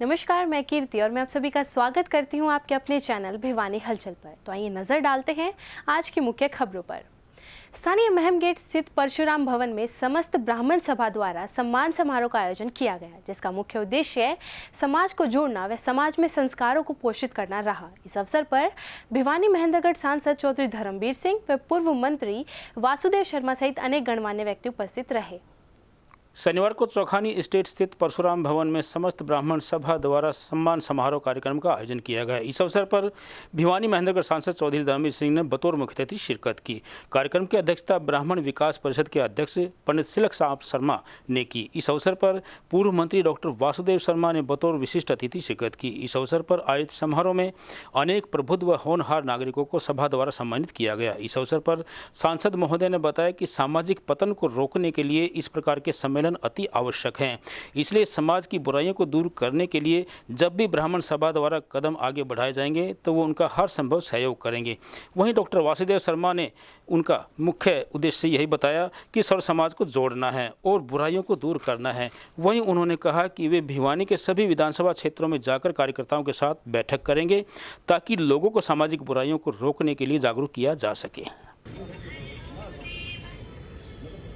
नमस्कार, मैं कीर्ति और मैं आप सभी का स्वागत करती हूं आपके अपने चैनल भिवानी हलचल पर। तो आइए नजर डालते हैं आज की मुख्य खबरों पर। स्थानीय महम गेट स्थित परशुराम भवन में समस्त ब्राह्मण सभा द्वारा सम्मान समारोह का आयोजन किया गया, जिसका मुख्य उद्देश्य समाज को जोड़ना व समाज में संस्कारों को पोषित करना रहा। इस अवसर पर भिवानी महेंद्रगढ़ सांसद चौधरी धर्मवीर सिंह व पूर्व मंत्री वासुदेव शर्मा सहित अनेक गणमान्य व्यक्ति उपस्थित रहे। शनिवार को चौखानी स्टेट स्थित परशुराम भवन में समस्त ब्राह्मण सभा द्वारा सम्मान समारोह कार्यक्रम का आयोजन किया गया। इस अवसर पर भिवानी महेंद्रगढ़ सांसद चौधरी धर्मवीर सिंह ने बतौर मुख्य अतिथि शिरकत की। कार्यक्रम की अध्यक्षता ब्राह्मण विकास परिषद के अध्यक्ष पंडित तिलक साहब शर्मा ने की। इस अवसर पर पूर्व मंत्री डॉक्टर वासुदेव शर्मा ने बतौर विशिष्ट अतिथि शिरकत की। इस अवसर पर आयोजित समारोह में अनेक प्रबुद्ध व होनहार नागरिकों को सभा द्वारा सम्मानित किया गया। इस अवसर पर सांसद महोदय ने बताया कि सामाजिक पतन को रोकने के लिए इस प्रकार के सम्मेलन अति आवश्यक हैं। इसलिए समाज की बुराइयों को दूर करने के लिए जब भी ब्राह्मण सभा द्वारा कदम आगे बढ़ाए जाएंगे तो वो उनका हर संभव सहयोग करेंगे। वहीं डॉक्टर वासुदेव शर्मा ने उनका मुख्य उद्देश्य यही बताया कि सर्व समाज को जोड़ना है और बुराइयों को दूर करना है। वहीं उन्होंने कहा कि वे भिवानी के सभी विधानसभा क्षेत्रों में जाकर कार्यकर्ताओं के साथ बैठक करेंगे ताकि लोगों को सामाजिक बुराइयों को रोकने के लिए जागरूक किया जा सके।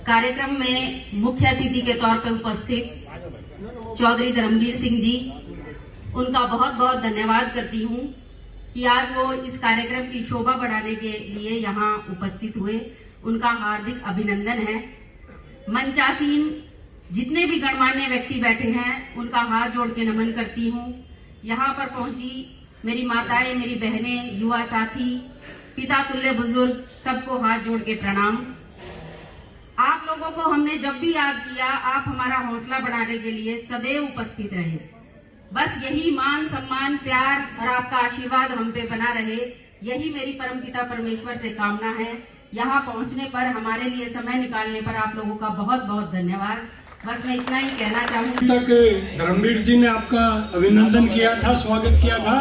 कार्यक्रम में मुख्य अतिथि के तौर पर उपस्थित चौधरी धर्मवीर सिंह जी, उनका बहुत बहुत धन्यवाद करती हूं कि आज वो इस कार्यक्रम की शोभा बढ़ाने के लिए यहाँ उपस्थित हुए। उनका हार्दिक अभिनंदन है। मंचासीन जितने भी गणमान्य व्यक्ति बैठे हैं उनका हाथ जोड़ के नमन करती हूँ। यहाँ पर पहुंची मेरी माताएं, मेरी बहनें, युवा साथी, पिता तुल्य बुजुर्ग, सबको हाथ जोड़ के प्रणाम। आप लोगों को हमने जब भी याद किया, आप हमारा हौसला बढ़ाने के लिए सदैव उपस्थित रहे। बस यही मान, सम्मान, प्यार और आपका आशीर्वाद हम पे बना रहे, यही मेरी परमपिता परमेश्वर से कामना है। यहाँ पहुँचने पर, हमारे लिए समय निकालने पर आप लोगों का बहुत बहुत धन्यवाद। बस मैं इतना ही कहना चाहूँगी। तक धर्मवीर जी ने आपका अभिनंदन किया था, स्वागत किया था।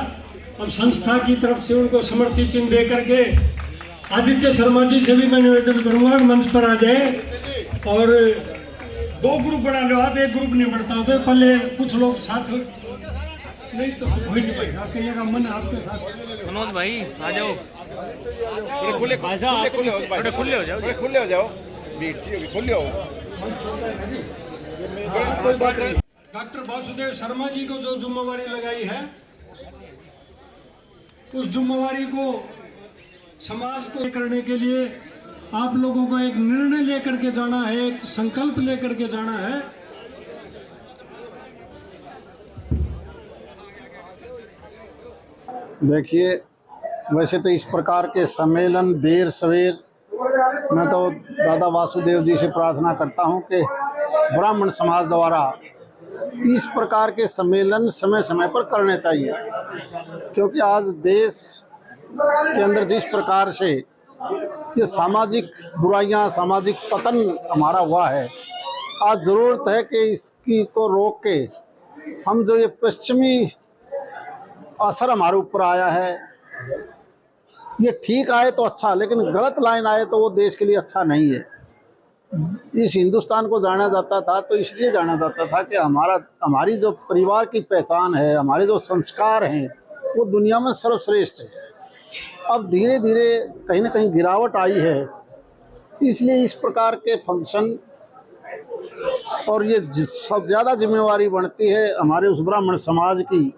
अब संस्था की तरफ से उनको समृति चिन्ह दे करके आदित्य शर्मा जी से भी मैं निवेदन करूंगा कि मंच पर आ जाए और 2 ग्रुप बना लो। आप एक ग्रुप नहीं बढ़ता तो पहले कुछ लोग साथ नहीं तो हो ही नहीं पाएगा। अकेले का मन आपके साथ। मनोज भाई आ जाओ, खुले हो जाओ, खुले हो जाओ, खुले हो। डॉक्टर वासुदेव शर्मा जी को जो जिम्मेवारी लगाई है, उस जिम्मेवारी को समाज को करने के लिए आप लोगों को एक निर्णय लेकर के जाना है, एक संकल्प लेकर के जाना है। देखिए, वैसे तो इस प्रकार के सम्मेलन देर सवेर मैं तो दादा वासुदेव जी से प्रार्थना करता हूं कि ब्राह्मण समाज द्वारा इस प्रकार के सम्मेलन समय समय पर करने चाहिए, क्योंकि आज देश के अंदर जिस प्रकार से ये सामाजिक बुराइयां, सामाजिक पतन हमारा हुआ है, आज ज़रूरत है कि इसकी को रोक के हम जो ये पश्चिमी असर हमारे ऊपर आया है, ये ठीक आए तो अच्छा, लेकिन गलत लाइन आए तो वो देश के लिए अच्छा नहीं है। इस हिंदुस्तान को जाना जाता था तो इसलिए जाना जाता था कि हमारी जो परिवार की पहचान है, हमारे जो संस्कार हैं, वो दुनिया में सर्वश्रेष्ठ है। अब धीरे धीरे कहीं ना कहीं गिरावट आई है, इसलिए इस प्रकार के फंक्शन और ये सब ज़्यादा जिम्मेवारी बनती है हमारे उस ब्राह्मण समाज की,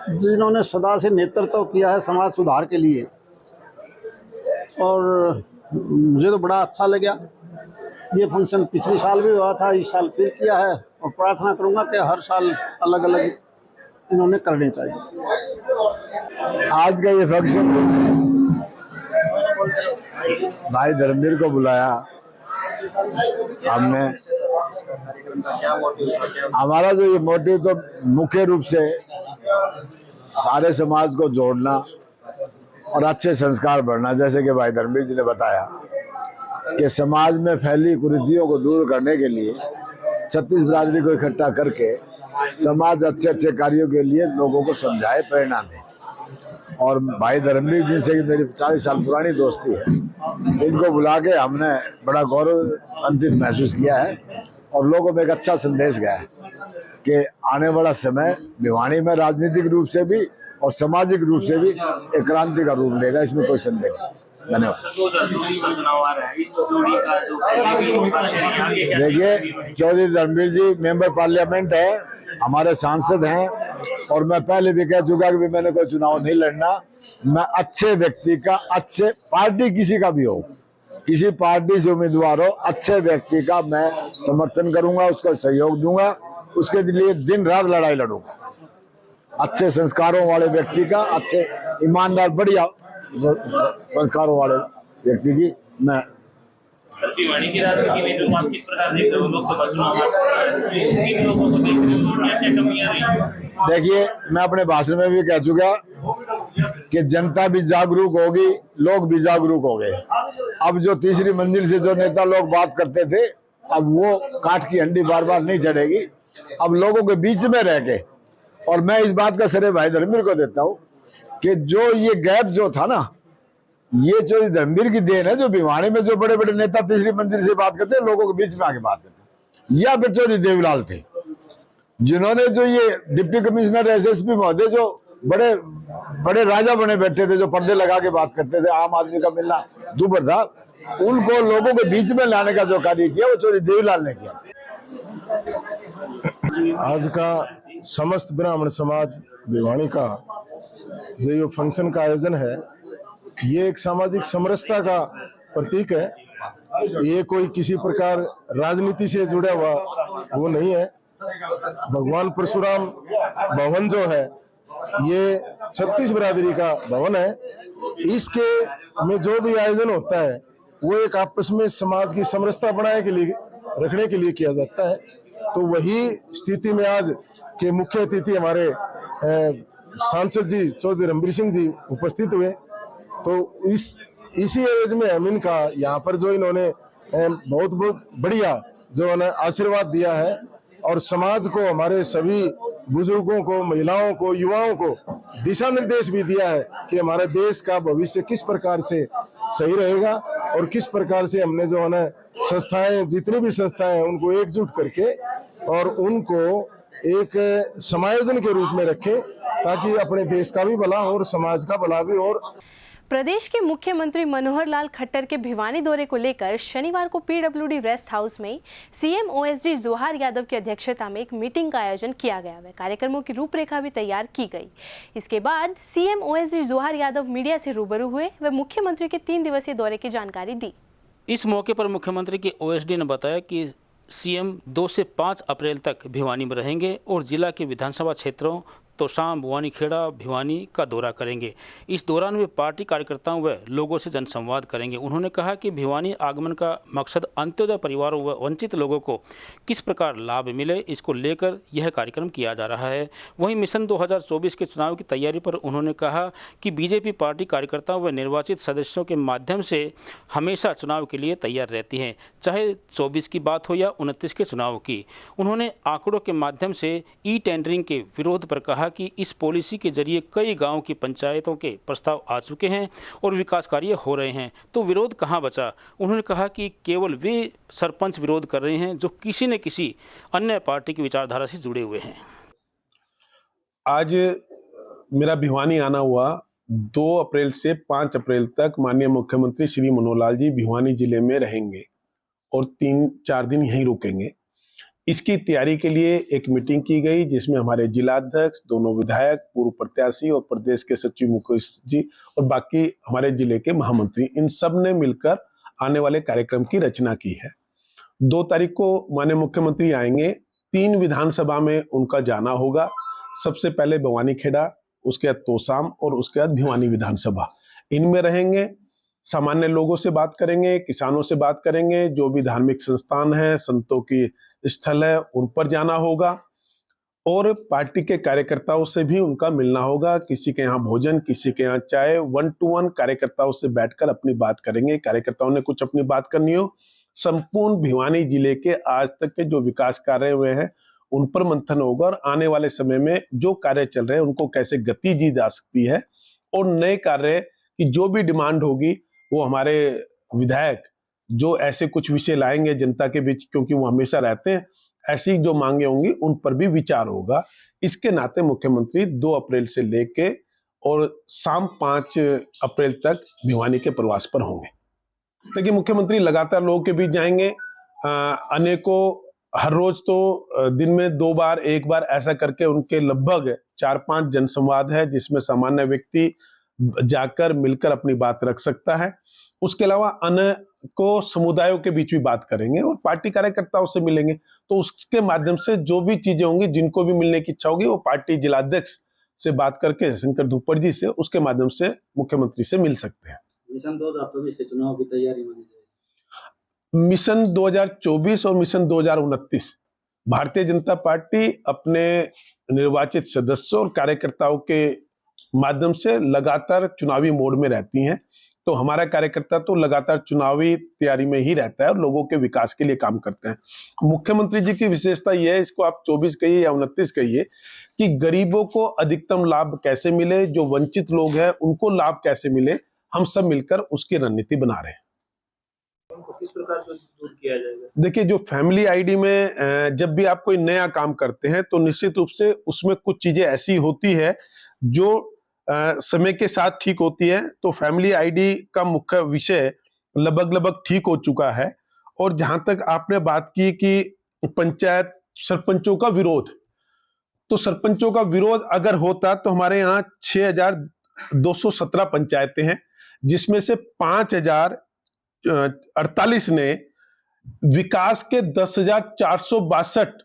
जिन्होंने सदा से नेतृत्व किया है समाज सुधार के लिए। और मुझे तो बड़ा अच्छा लगा। ये फंक्शन पिछले साल भी हुआ था, इस साल फिर किया है, और प्रार्थना करूँगा कि हर साल अलग अलग इन्होंने करने चाहिए। आज का ये फंक्शन भाई धर्मवीर को बुलाया हमने। हमारा जो ये मोटिव तो मुख्य रूप से सारे समाज को जोड़ना और अच्छे संस्कार बढ़ना, जैसे कि भाई धर्मवीर जी ने बताया कि समाज में फैली कुरीतियों को दूर करने के लिए 36 बिरादरी को इकट्ठा करके समाज अच्छे अच्छे कार्यों के लिए लोगों को समझाए, प्रेरणा दे। और भाई धर्मवीर जी से मेरी 40 साल पुरानी दोस्ती है, इनको बुला के हमने बड़ा गौरव अंतित महसूस किया है और लोगों में एक अच्छा संदेश गया है। कि आने वाला समय भिवानी में राजनीतिक रूप से भी और सामाजिक रूप से भी एक क्रांति का रूप लेगा, इसमें कोई संदेह नहीं। धन्यवाद। देखिए, चौधरी धर्मवीर जी मेंबर पार्लियामेंट है, हमारे सांसद हैं, और मैं पहले भी कह चुका कि मैंने कोई चुनाव नहीं लड़ना। मैं अच्छे व्यक्ति का, अच्छे पार्टी किसी का भी हो, किसी पार्टी से उम्मीदवार हो, अच्छे व्यक्ति का मैं समर्थन करूंगा, उसको सहयोग दूंगा, उसके लिए दिन रात लड़ाई लड़ूंगा। अच्छे संस्कारों वाले व्यक्ति का, अच्छे ईमानदार बढ़िया संस्कारों वाले व्यक्ति की मैं भिवानी की राजनीति में जो आप किस प्रकार देख रहे हो लोकसभा चुनाव किन लोगों को देख रहे हो, क्या क्या कमियां रही? देखिए, मैं अपने भाषण में भी कह चुका कि जनता भी जागरूक होगी, लोग भी जागरूक हो गए। अब जो तीसरी मंजिल से जो नेता लोग बात करते थे, अब वो काठ की हंडी बार बार नहीं चढ़ेगी। अब लोगों के बीच में रह के, और मैं इस बात का श्रेय भाई धर्मवीर को देता हूँ कि जो ये गैप जो था ना, ये जो धर्मवीर की देन है, जो भिवानी में जो बड़े बड़े नेता तीसरी मंजिल से बात करते हैं, लोगों के बीच में आके बात करते हैं, या फिर चौधरी देवीलाल थे, जिन्होंने जो ये डिप्टी कमिश्नर एसएसपी महोदय जो बड़े बड़े राजा बने बैठे थे, जो पर्दे लगा के बात करते थे, आम आदमी का मिलना दूभर था, उनको लोगों के बीच में लाने का जो कार्य किया वो चौधरी देवीलाल ने किया। आज का समस्त ब्राह्मण समाज भिवानी का जो फंक्शन का आयोजन है, ये एक सामाजिक समरसता का प्रतीक है। ये कोई किसी प्रकार राजनीति से जुड़ा हुआ वो नहीं है। भगवान परशुराम भवन जो है, ये 36 बिरादरी का भवन है। इसके में जो भी आयोजन होता है वो एक आपस में समाज की समरसता बनाए के लिए, रखने के लिए किया जाता है। तो वही स्थिति में आज के मुख्य अतिथि हमारे सांसद जी चौधरी धर्मवीर सिंह जी उपस्थित हुए। तो इसी एवज में हम इनका यहाँ पर जो इन्होंने बहुत बहुत बढ़िया जो उन्हें आशीर्वाद दिया है, और समाज को, हमारे सभी बुजुर्गों को, महिलाओं को, युवाओं को दिशा निर्देश भी दिया है कि हमारे देश का भविष्य किस प्रकार से सही रहेगा, और किस प्रकार से हमने जो है संस्थाएं, जितनी भी संस्थाएं हैं, उनको एकजुट करके और उनको एक समायोजन के रूप में रखें, ताकि अपने देश का भी भला हो और समाज का भला भी हो। प्रदेश के मुख्यमंत्री मनोहर लाल खट्टर के भिवानी दौरे को लेकर शनिवार को पीडब्ल्यूडी रेस्ट हाउस में सीएम ओएसडी जोहार यादव की अध्यक्षता में एक मीटिंग का आयोजन किया गया है। कार्यक्रमों की रूपरेखा भी तैयार की गई। इसके बाद सीएम ओएसडी जोहार यादव मीडिया से रूबरू हुए व मुख्यमंत्री के 3 दिवसीय दौरे की जानकारी दी। इस मौके पर मुख्यमंत्री के ओएसडी ने बताया कि सीएम 2 से 5 अप्रैल तक भिवानी में रहेंगे और जिला के विधानसभा क्षेत्रों तोशाम, भवानीखेड़ा, भिवानी का दौरा करेंगे। इस दौरान वे पार्टी कार्यकर्ताओं व लोगों से जनसंवाद करेंगे। उन्होंने कहा कि भिवानी आगमन का मकसद अंत्योदय परिवारों व वंचित लोगों को किस प्रकार लाभ मिले, इसको लेकर यह कार्यक्रम किया जा रहा है। वहीं मिशन 2024 के चुनाव की तैयारी पर उन्होंने कहा कि बीजेपी पार्टी कार्यकर्ताओं व निर्वाचित सदस्यों के माध्यम से हमेशा चुनाव के लिए तैयार रहती है, चाहे 24 की बात हो या 29 के चुनाव की। उन्होंने आंकड़ों के माध्यम से ई टेंडरिंग के विरोध पर कहा कि इस पॉलिसी के जरिए कई गांव की पंचायतों के प्रस्ताव आ चुके हैं और विकास कार्य हो रहे हैं, तो विरोध कहां बचा। उन्होंने कहा कि केवल वे सरपंच विरोध कर रहे हैं जो किसी न किसी अन्य पार्टी की विचारधारा से जुड़े हुए हैं। आज मेरा भिवानी आना हुआ। 2 अप्रैल से 5 अप्रैल तक माननीय मुख्यमंत्री श्री मनोहर लाल जी भिवानी जिले में रहेंगे और 3-4 दिन यहीं रुकेंगे। इसकी तैयारी के लिए एक मीटिंग की गई, जिसमें हमारे जिलाध्यक्ष, दोनों विधायक, पूर्व प्रत्याशी और प्रदेश के सचिव मुख्य जी और बाकी हमारे जिले के महामंत्री, इन सब ने मिलकर आने वाले कार्यक्रम की रचना की है। 2 तारीख को माननीय मुख्यमंत्री आएंगे। 3 विधानसभा में उनका जाना होगा। सबसे पहले भवानीखेड़ा, उसके बाद तोशाम और उसके बाद भिवानी विधानसभा। इनमें रहेंगे, सामान्य लोगों से बात करेंगे, किसानों से बात करेंगे, जो भी धार्मिक संस्थान है, संतों की स्थल है, उन पर जाना होगा और पार्टी के कार्यकर्ताओं से भी उनका मिलना होगा। किसी के यहाँ भोजन, किसी के यहाँ चाय, 1 to 1 कार्यकर्ताओं से बैठकर अपनी बात करेंगे। कार्यकर्ताओं ने कुछ अपनी बात करनी हो, संपूर्ण भिवानी जिले के आज तक के जो विकास कार्य हुए हैं उन पर मंथन होगा और आने वाले समय में जो कार्य चल रहे हैं उनको कैसे गति दी जा सकती है और नए कार्य की जो भी डिमांड होगी वो हमारे विधायक जो ऐसे कुछ विषय लाएंगे जनता के बीच, क्योंकि वो हमेशा रहते हैं, ऐसी जो मांगे होंगी उन पर भी विचार होगा। इसके नाते मुख्यमंत्री 2 अप्रैल से लेके और शाम 5 अप्रैल तक भिवानी के प्रवास पर होंगे। देखिए, मुख्यमंत्री लगातार लोगों के बीच जाएंगे। अनेकों हर रोज तो दिन में 2 बार 1 बार ऐसा करके उनके लगभग 4-5 जनसंवाद है, जिसमें सामान्य व्यक्ति जाकर मिलकर अपनी बात रख सकता है। उसके अलावा अन्य को समुदायों के बीच भी बात करेंगे और पार्टी कार्यकर्ताओं से मिलेंगे। तो उसके माध्यम से जो भी चीजें होंगी, जिनको भी मिलने की इच्छा होगी, वो पार्टी जिलाध्यक्ष से बात करके, शंकर धुप्पड़ जी से, उसके माध्यम से मुख्यमंत्री से मिल सकते हैं। मिशन 2024 के चुनाव की तैयारी मानी जाएगी। मिशन 2024 और मिशन 2029 भारतीय जनता पार्टी अपने निर्वाचित सदस्यों और कार्यकर्ताओं के माध्यम से लगातार चुनावी मोड में रहती हैं। तो हमारा कार्यकर्ता तो लगातार चुनावी तैयारी में ही रहता है और लोगों के विकास के लिए काम करते हैं। मुख्यमंत्री जी की विशेषता यह है, इसको आप 24 कहिए या 29 कहिए, कि गरीबों को अधिकतम लाभ कैसे मिले, जो वंचित लोग हैं उनको लाभ कैसे मिले, हम सब मिलकर उसकी रणनीति बना रहे हैं। किस प्रकार से दूर किया जाएगा? देखिए, जो फैमिली आईडी में जब भी आप कोई नया काम करते हैं तो निश्चित रूप से उसमें कुछ चीजें ऐसी होती है जो समय के साथ ठीक होती है। तो फैमिली आईडी का मुख्य विषय लगभग ठीक हो चुका है। और जहां तक आपने बात की कि पंचायत सरपंचों का विरोध, तो सरपंचों का विरोध अगर होता तो हमारे यहाँ 6217 पंचायतें हैं, जिसमें से 5048 ने विकास के 10,462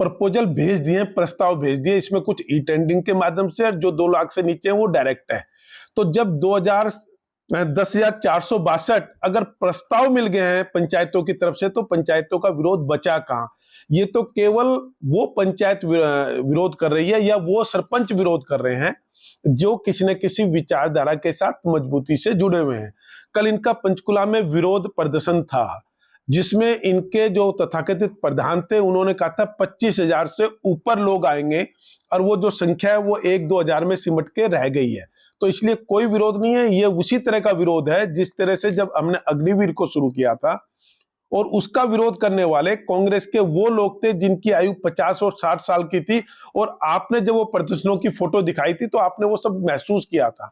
प्रपोजल भेज दिए, प्रस्ताव भेज दिए। इसमें कुछ ई टेंडरिंग के माध्यम से, और जो 2 लाख से नीचे है वो डायरेक्ट है। तो जब 10,462 अगर प्रस्ताव मिल गए हैं पंचायतों की तरफ से, तो पंचायतों का विरोध बचा कहां? ये तो केवल वो पंचायत विरोध कर रही है या वो सरपंच विरोध कर रहे हैं जो किसी न किसी विचारधारा के साथ मजबूती से जुड़े हुए हैं। कल इनका पंचकुला में विरोध प्रदर्शन था, जिसमें इनके जो तथाकथित प्रधान थे, उन्होंने कहा था 25,000 से ऊपर लोग आएंगे, और वो जो संख्या है वो 1-2 हजार में सिमट के रह गई है। तो इसलिए कोई विरोध नहीं है, ये उसी तरह का विरोध है जिस तरह से जब हमने अग्निवीर को शुरू किया था, और उसका विरोध करने वाले कांग्रेस के वो लोग थे जिनकी आयु 50 और 60 साल की थी, और आपने जब वो प्रदर्शनों की फोटो दिखाई थी तो आपने वो सब महसूस किया था।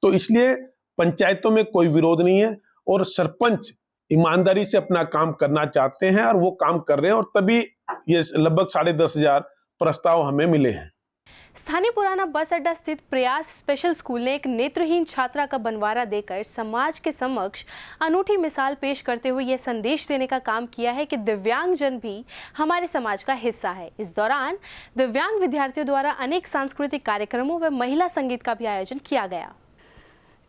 तो इसलिए पंचायतों में कोई विरोध नहीं है, और सरपंच ईमानदारी से अपना काम करना चाहते हैं और वो काम कर रहे हैं, और तभी ये लगभग 10,500 प्रस्ताव हमें मिले हैं। स्थानीय पुराना बस अड्डा स्थित प्रयास स्पेशल स्कूल ने एक नेत्रहीन छात्रा का बंटवारा देकर समाज के समक्ष अनूठी मिसाल पेश करते हुए यह संदेश देने का काम किया है कि दिव्यांगजन भी हमारे समाज का हिस्सा है। इस दौरान दिव्यांग विद्यार्थियों द्वारा अनेक सांस्कृतिक कार्यक्रमों व महिला संगीत का भी आयोजन किया गया।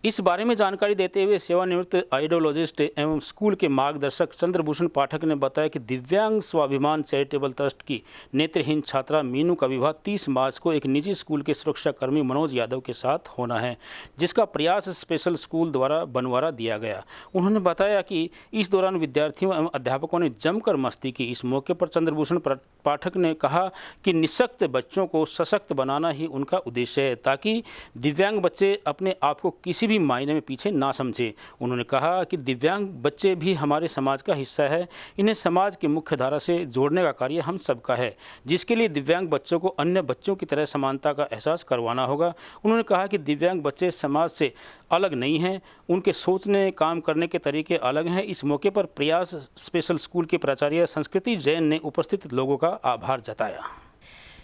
इस बारे में जानकारी देते हुए सेवानिवृत्त आइडियोलॉजिस्ट एवं स्कूल के मार्गदर्शक चंद्रभूषण पाठक ने बताया कि दिव्यांग स्वाभिमान चैरिटेबल ट्रस्ट की नेत्रहीन छात्रा मीनू का विवाह 30 मार्च को एक निजी स्कूल के सुरक्षाकर्मी मनोज यादव के साथ होना है, जिसका प्रयास स्पेशल स्कूल द्वारा बनवारा दिया गया। उन्होंने बताया कि इस दौरान विद्यार्थियों एवं अध्यापकों ने जमकर मस्ती की। इस मौके पर चंद्रभूषण पाठक ने कहा कि निःशक्त बच्चों को सशक्त बनाना ही उनका उद्देश्य है, ताकि दिव्यांग बच्चे अपने आप को किसी भी मायने में पीछे ना समझे। उन्होंने कहा कि दिव्यांग बच्चे भी हमारे समाज का हिस्सा है, इन्हें समाज की मुख्य धारा से जोड़ने का कार्य हम सबका है, जिसके लिए दिव्यांग बच्चों को अन्य बच्चों की तरह समानता का एहसास करवाना होगा। उन्होंने कहा कि दिव्यांग बच्चे समाज से अलग नहीं हैं, उनके सोचने काम करने के तरीके अलग हैं। इस मौके पर प्रयास स्पेशल स्कूल के प्राचार्य संस्कृति जैन ने उपस्थित लोगों का आभार जताया।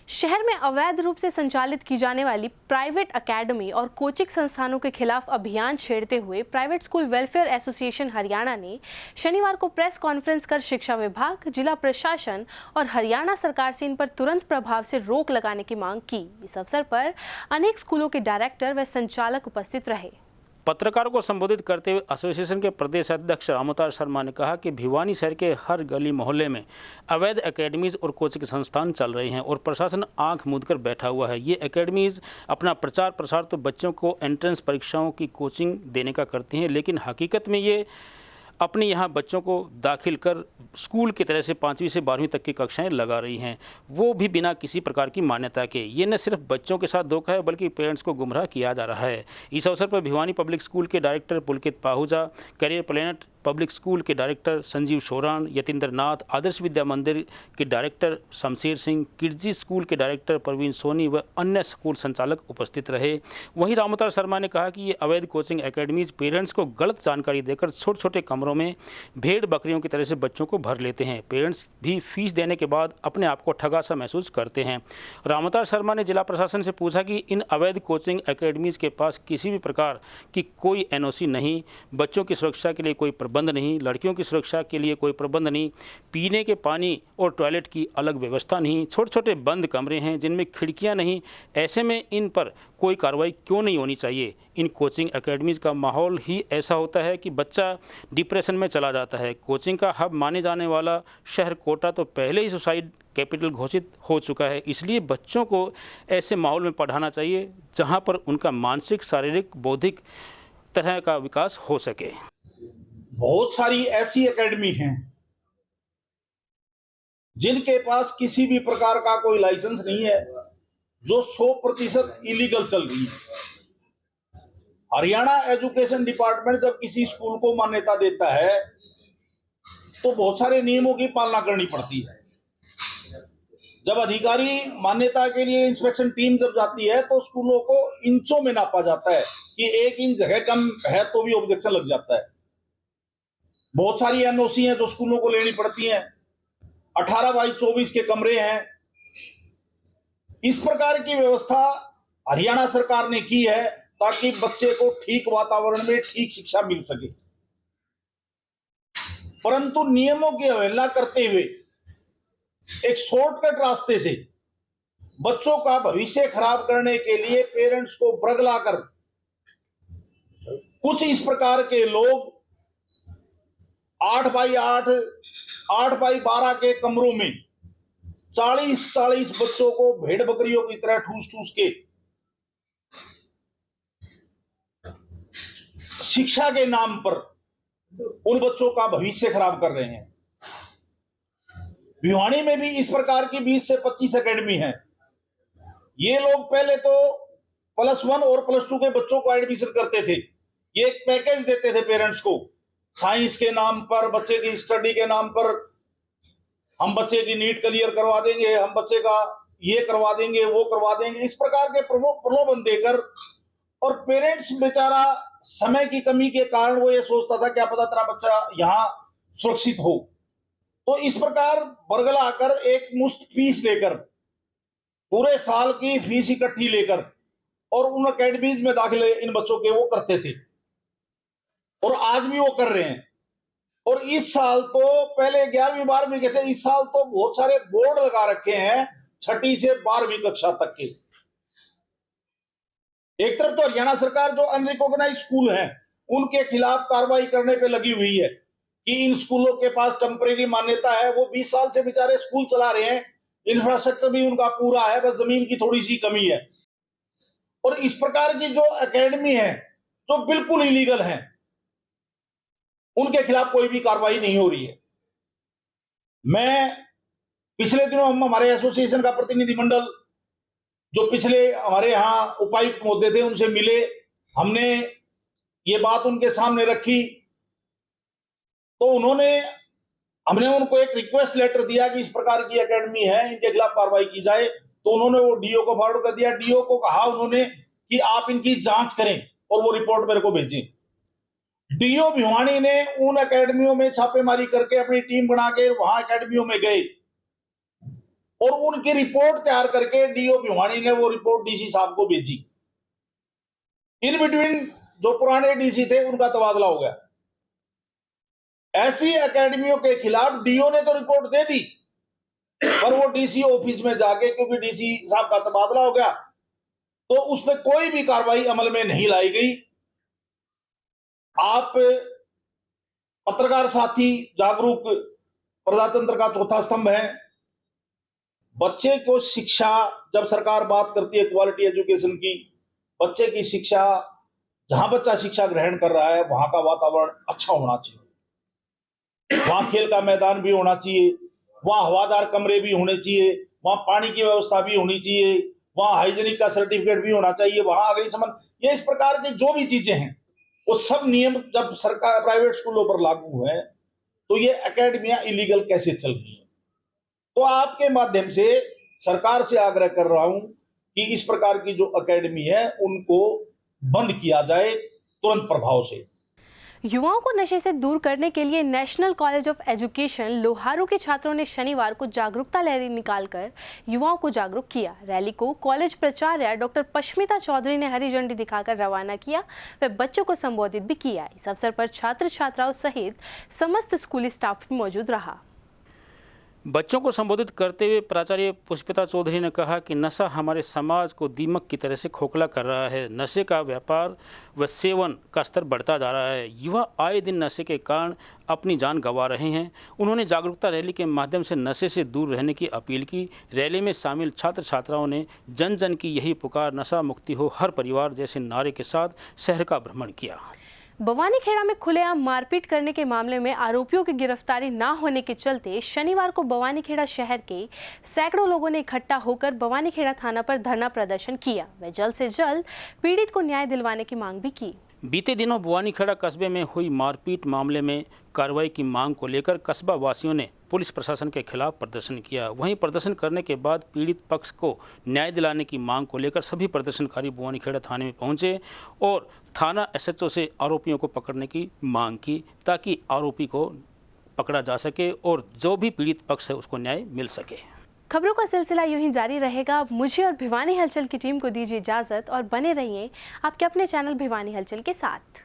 शहर में अवैध रूप से संचालित की जाने वाली प्राइवेट एकेडमी और कोचिंग संस्थानों के खिलाफ अभियान छेड़ते हुए private school welfare association Haryana ने शनिवार को प्रेस कॉन्फ्रेंस कर शिक्षा विभाग, जिला प्रशासन और हरियाणा सरकार से इन पर तुरंत प्रभाव से रोक लगाने की मांग की। इस अवसर पर अनेक स्कूलों के डायरेक्टर व संचालक उपस्थित रहे। पत्रकारों को संबोधित करते हुए एसोसिएशन के प्रदेश अध्यक्ष रामोतार शर्मा ने कहा कि भिवानी शहर के हर गली मोहल्ले में अवैध एकेडमीज और कोचिंग संस्थान चल रहे हैं और प्रशासन आंख मूंदकर बैठा हुआ है। ये एकेडमीज अपना प्रचार प्रसार तो बच्चों को एंट्रेंस परीक्षाओं की कोचिंग देने का करती हैं, लेकिन हकीकत में ये अपने यहाँ बच्चों को दाखिल कर स्कूल की तरह से 5वीं से 12वीं तक की कक्षाएं लगा रही हैं, वो भी बिना किसी प्रकार की मान्यता के। ये न सिर्फ बच्चों के साथ धोखा है बल्कि पेरेंट्स को गुमराह किया जा रहा है। इस अवसर पर भिवानी पब्लिक स्कूल के डायरेक्टर पुलकित पाहूजा, करियर पब्लिक स्कूल के डायरेक्टर संजीव शोरान, यतीन्द्र नाथ, आदर्श विद्या मंदिर के director Shamsher Singh, Kidzy school के डायरेक्टर प्रवीण सोनी व अन्य स्कूल संचालक उपस्थित रहे। वहीं रामअवतार शर्मा ने कहा कि ये अवैध कोचिंग एकेडमीज पेरेंट्स को गलत जानकारी देकर छोटे छोटे कमरों में भेड़ बकरियों की तरह से बच्चों को भर लेते हैं। पेरेंट्स भी फीस देने के बाद अपने आप को ठगा सा महसूस करते हैं। रामअवतार शर्मा ने जिला प्रशासन से पूछा कि इन अवैध कोचिंग एकेडमीज के पास किसी भी प्रकार की कोई एनओसी नहीं, बच्चों की सुरक्षा के लिए कोई प्रबंध नहीं, लड़कियों की सुरक्षा के लिए कोई प्रबंध नहीं, पीने के पानी और टॉयलेट की अलग व्यवस्था नहीं, छोटे छोटे बंद कमरे हैं जिनमें खिड़कियां नहीं। ऐसे में इन पर कोई कार्रवाई क्यों नहीं होनी चाहिए? इन कोचिंग एकेडमीज का माहौल ही ऐसा होता है कि बच्चा डिप्रेशन में चला जाता है। कोचिंग का हब माने जाने वाला शहर कोटा तो पहले ही सुसाइड कैपिटल घोषित हो चुका है। इसलिए बच्चों को ऐसे माहौल में पढ़ाना चाहिए जहां पर उनका मानसिक, शारीरिक, बौद्धिक तरह का विकास हो सके। बहुत सारी ऐसी एकेडमी हैं जिनके पास किसी भी प्रकार का कोई लाइसेंस नहीं है, जो 100% इलीगल चल रही है। हरियाणा एजुकेशन डिपार्टमेंट जब किसी स्कूल को मान्यता देता है तो बहुत सारे नियमों की पालना करनी पड़ती है। जब अधिकारी मान्यता के लिए इंस्पेक्शन टीम जब जाती है तो स्कूलों को इंचों में नापा जाता है कि 1 इंच जगह कम है तो भी ऑब्जेक्शन लग जाता है। बहुत सारी एनओसी हैं जो स्कूलों को लेनी पड़ती हैं। 18x24 के कमरे हैं। इस प्रकार की व्यवस्था हरियाणा सरकार ने की है ताकि बच्चे को ठीक वातावरण में ठीक शिक्षा मिल सके। परंतु नियमों की अवहेलना करते हुए एक शॉर्टकट रास्ते से बच्चों का भविष्य खराब करने के लिए पेरेंट्स को बरगलाकर कुछ इस प्रकार के लोग 8x8, 8x12 के कमरों में 40-40 बच्चों को भेड़ बकरियों की तरह ठूस ठूस के शिक्षा के नाम पर उन बच्चों का भविष्य खराब कर रहे हैं। भिवानी में भी इस प्रकार की 20 से 25 एकेडमी हैं। ये लोग पहले तो +1 और +2 के बच्चों को एडमिशन करते थे। ये एक पैकेज देते थे पेरेंट्स को, साइंस के नाम पर, बच्चे की स्टडी के नाम पर, हम बच्चे की नीट क्लियर करवा देंगे, हम बच्चे का ये करवा देंगे, वो करवा देंगे। इस प्रकार के प्रलोभन देकर, और पेरेंट्स बेचारा समय की कमी के कारण वो ये सोचता था क्या पता तेरा बच्चा यहाँ सुरक्षित हो, तो इस प्रकार बरगलाकर एक मुश्त फीस लेकर, पूरे साल की फीस इकट्ठी लेकर और उन अकेडमीज में दाखिले इन बच्चों के वो करते थे और आज भी वो कर रहे हैं। और इस साल तो पहले 11वीं 12वीं के थे, इस साल तो बहुत सारे बोर्ड लगा रखे हैं 6ठी से 12वीं कक्षा तक के। एक तरफ तो हरियाणा सरकार जो अनरिकॉग्नाइज्ड स्कूल हैं उनके खिलाफ कार्रवाई करने पे लगी हुई है कि इन स्कूलों के पास टेम्परेरी मान्यता है, वो 20 साल से बेचारे स्कूल चला रहे हैं, इंफ्रास्ट्रक्चर भी उनका पूरा है, बस जमीन की थोड़ी सी कमी है। और इस प्रकार की जो एकेडमी है जो बिल्कुल इलीगल है, उनके खिलाफ कोई भी कार्रवाई नहीं हो रही है। मैं पिछले दिनों हम हमारे एसोसिएशन का प्रतिनिधिमंडल जो पिछले हमारे यहाँ उपायुक्त महोदय थे उनसे मिले, हमने ये बात उनके सामने रखी, तो हमने उनको एक रिक्वेस्ट लेटर दिया कि इस प्रकार की एकेडमी है, इनके खिलाफ कार्रवाई की जाए। तो उन्होंने वो डीओ को फॉरवर्ड कर दिया। डीओ को कहा उन्होंने कि आप इनकी जांच करें और वो रिपोर्ट मेरे को भेजें। डीओ भिवानी ने उन एकेडमियों में छापेमारी करके अपनी टीम बना के वहां एकेडमियों में गए और उनकी रिपोर्ट तैयार करके डीओ भिवानी ने वो रिपोर्ट डीसी साहब को भेजी। इन बिटवीन जो पुराने डीसी थे उनका तबादला हो गया। ऐसी एकेडमियों के खिलाफ डीओ ने तो रिपोर्ट दे दी, पर वो डीसी ऑफिस में जाके, क्योंकि डीसी साहब का तबादला हो गया, तो उस पर कोई भी कार्रवाई अमल में नहीं लाई गई। आप पत्रकार साथी जागरूक प्रजातंत्र का चौथा स्तंभ है। बच्चे को शिक्षा, जब सरकार बात करती है क्वालिटी एजुकेशन की, बच्चे की शिक्षा, जहां बच्चा शिक्षा ग्रहण कर रहा है वहां का वातावरण अच्छा होना चाहिए, वहां खेल का मैदान भी होना चाहिए, वहां हवादार कमरे भी होने चाहिए, वहां पानी की व्यवस्था भी होनी चाहिए, वहां हाइजीनिक का सर्टिफिकेट भी होना चाहिए, वहां अग्निशमन, ये इस प्रकार की जो भी चीजें हैं वो सब नियम जब सरकार प्राइवेट स्कूलों पर लागू है तो ये एकेडमियां इलीगल कैसे चल रही है। तो आपके माध्यम से सरकार से आग्रह कर रहा हूं कि इस प्रकार की जो एकेडमी है उनको बंद किया जाए तुरंत प्रभाव से। युवाओं को नशे से दूर करने के लिए national college of education Loharu के छात्रों ने शनिवार को जागरूकता रैली निकालकर युवाओं को जागरूक किया। रैली को कॉलेज प्राचार्य डॉक्टर पश्मिता चौधरी ने हरी झंडी दिखाकर रवाना किया। वे बच्चों को संबोधित भी किया। इस अवसर पर छात्र छात्राओं सहित समस्त स्कूली स्टाफ भी मौजूद रहा। बच्चों को संबोधित करते हुए प्राचार्य पुष्पिता चौधरी ने कहा कि नशा हमारे समाज को दीमक की तरह से खोखला कर रहा है। नशे का व्यापार व सेवन का स्तर बढ़ता जा रहा है। युवा आए दिन नशे के कारण अपनी जान गंवा रहे हैं। उन्होंने जागरूकता रैली के माध्यम से नशे से दूर रहने की अपील की। रैली में शामिल छात्र छात्राओं ने जन जन की यही पुकार नशा मुक्ति हो हर परिवार जैसे नारे के साथ शहर का भ्रमण किया। बवानीखेड़ा में खुलेआम मारपीट करने के मामले में आरोपियों की गिरफ्तारी न होने के चलते शनिवार को बवानीखेड़ा शहर के सैकड़ों लोगों ने इकट्ठा होकर बवानीखेड़ा थाना पर धरना प्रदर्शन किया। वे जल्द से जल्द पीड़ित को न्याय दिलवाने की मांग भी की। बीते दिनों बवानीखेड़ा कस्बे में हुई मारपीट मामले में कार्रवाई की मांग को लेकर कस्बा वासियों ने पुलिस प्रशासन के खिलाफ प्रदर्शन किया। वहीं प्रदर्शन करने के बाद पीड़ित पक्ष को न्याय दिलाने की मांग को लेकर सभी प्रदर्शनकारी बवानीखेड़ा थाने में पहुंचे और थाना एसएचओ से आरोपियों को पकड़ने की मांग की ताकि आरोपी को पकड़ा जा सके और जो भी पीड़ित पक्ष है उसको न्याय मिल सके। खबरों का सिलसिला यूं ही जारी रहेगा। मुझे और भिवानी हलचल की टीम को दीजिए इजाजत और बने रहिए आपके अपने चैनल भिवानी हलचल के साथ।